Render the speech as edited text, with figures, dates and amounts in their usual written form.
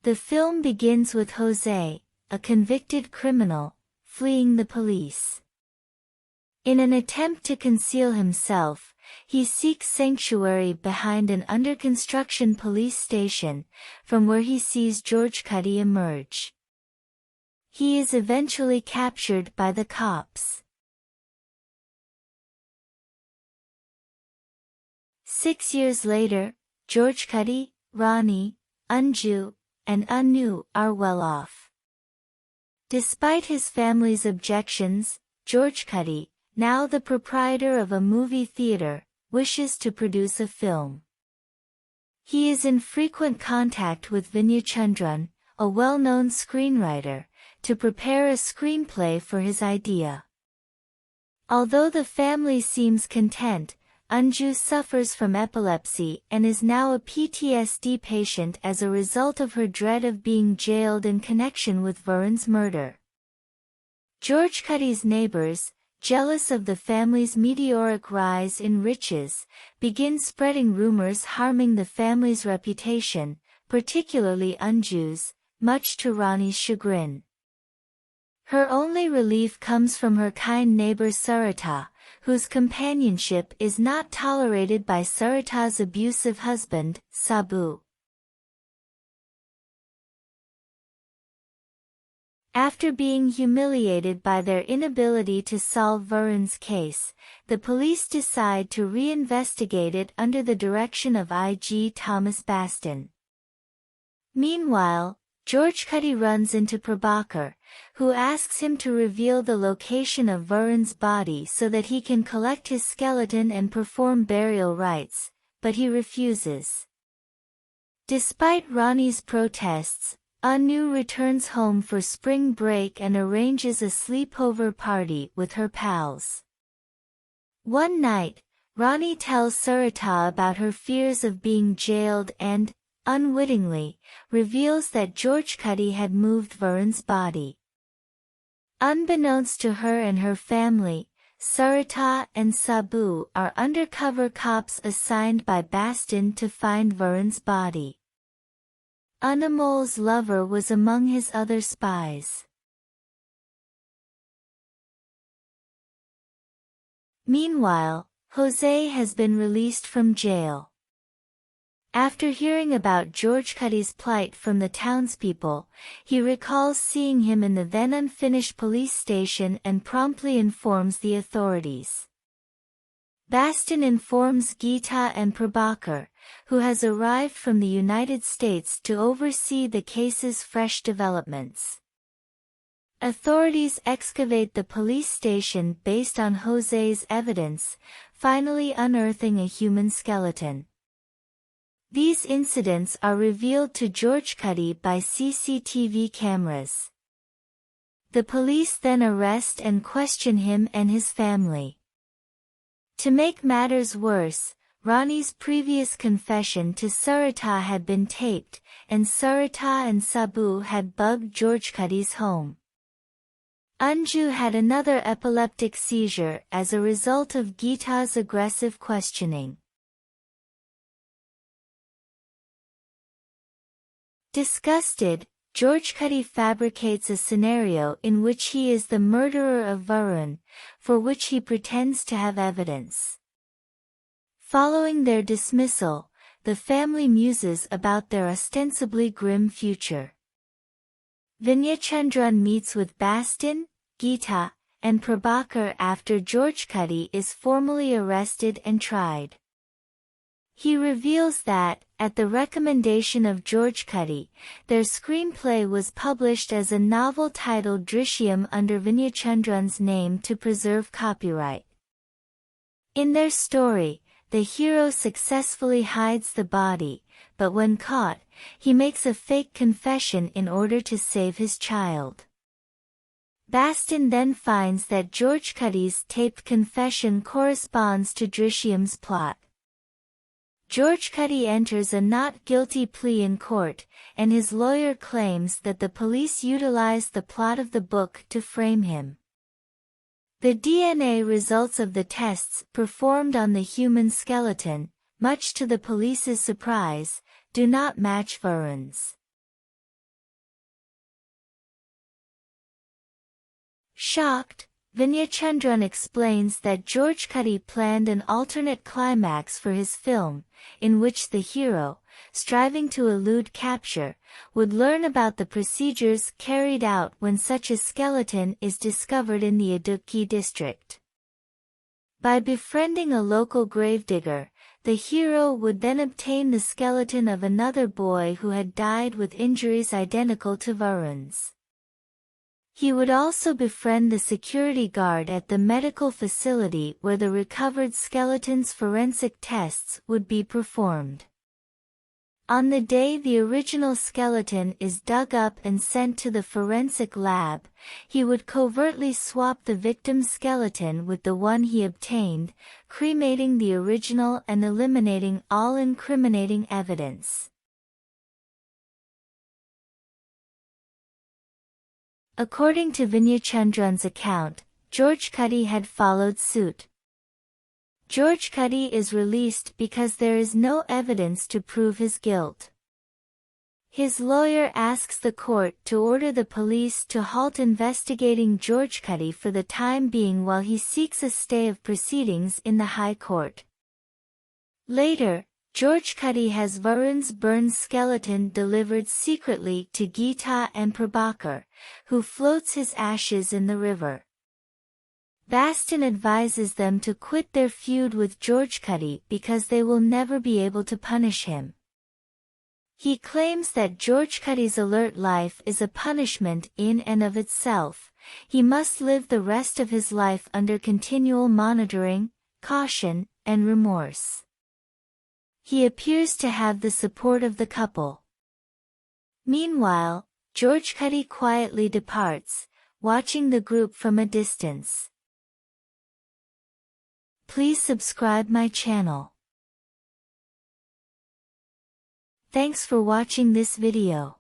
The film begins with Jose, a convicted criminal, fleeing the police. In an attempt to conceal himself, he seeks sanctuary behind an under-construction police station, from where he sees George Cuddy emerge. He is eventually captured by the cops. 6 years later, George Cuddy, Ronnie, Anju, and Anu are well off. Despite his family's objections, George Cuddy, now the proprietor of a movie theater, wishes to produce a film. He is in frequent contact with Vinyachandran, a well-known screenwriter, to prepare a screenplay for his idea. Although the family seems content, Anju suffers from epilepsy and is now a PTSD patient as a result of her dread of being jailed in connection with Varun's murder. George Cuddy's neighbors, jealous of the family's meteoric rise in riches, begin spreading rumors harming the family's reputation, particularly Anju's, much to Ronnie's chagrin. Her only relief comes from her kind neighbor Sarita, whose companionship is not tolerated by Sarita's abusive husband, Sabu. After being humiliated by their inability to solve Varun's case, the police decide to reinvestigate it under the direction of IG Thomas Baston. Meanwhile, George Cuddy runs into Prabhakar, who asks him to reveal the location of Varun's body so that he can collect his skeleton and perform burial rites, but he refuses. Despite Ronnie's protests, Anu returns home for spring break and arranges a sleepover party with her pals. One night, Ronnie tells Sarita about her fears of being jailed and, unwittingly, reveals that George Cuddy had moved Varun's body. Unbeknownst to her and her family, Sarita and Sabu are undercover cops assigned by Baston to find Varun's body. Anamol's lover was among his other spies. Meanwhile, Jose has been released from jail. After hearing about George Cuddy's plight from the townspeople, he recalls seeing him in the then unfinished police station and promptly informs the authorities. Baston informs Geeta and Prabhakar, who has arrived from the United States to oversee the case's fresh developments. Authorities excavate the police station based on Jose's evidence, finally unearthing a human skeleton. These incidents are revealed to George Cuddy by CCTV cameras. The police then arrest and question him and his family. To make matters worse, Ronnie's previous confession to Sarita had been taped, and Sarita and Sabu had bugged George Cuddy's home. Anju had another epileptic seizure as a result of Geeta's aggressive questioning. Disgusted, George Cuddy fabricates a scenario in which he is the murderer of Varun, for which he pretends to have evidence. Following their dismissal, the family muses about their ostensibly grim future. Vinyachandran meets with Baston, Geeta, and Prabhakar after George Cuddy is formally arrested and tried. He reveals that, at the recommendation of George Cuddy, their screenplay was published as a novel titled Drishyam under Vinyachandran's name to preserve copyright. In their story, the hero successfully hides the body, but when caught, he makes a fake confession in order to save his child. Baston then finds that George Cuddy's taped confession corresponds to Drishyam's plot. George Cuddy enters a not guilty plea in court, and his lawyer claims that the police utilized the plot of the book to frame him. The DNA results of the tests performed on the human skeleton, much to the police's surprise, do not match Varun's. Shocked, Vinyachandran explains that George Cuddy planned an alternate climax for his film, in which the hero, striving to elude capture, would learn about the procedures carried out when such a skeleton is discovered in the Idukki district. By befriending a local gravedigger, the hero would then obtain the skeleton of another boy who had died with injuries identical to Varun's. He would also befriend the security guard at the medical facility where the recovered skeleton's forensic tests would be performed. On the day the original skeleton is dug up and sent to the forensic lab, he would covertly swap the victim's skeleton with the one he obtained, cremating the original and eliminating all incriminating evidence. According to Vinyachandran's account, George Cuddy had followed suit. George Cuddy is released because there is no evidence to prove his guilt. His lawyer asks the court to order the police to halt investigating George Cuddy for the time being while he seeks a stay of proceedings in the High Court. Later, George Cuddy has Varun's burned skeleton delivered secretly to Geeta and Prabhakar, who floats his ashes in the river. Baston advises them to quit their feud with George Cuddy because they will never be able to punish him. He claims that George Cuddy's alert life is a punishment in and of itself. He must live the rest of his life under continual monitoring, caution, and remorse. He appears to have the support of the couple. Meanwhile, George Cuddy quietly departs, watching the group from a distance. Please subscribe my channel. Thanks for watching this video.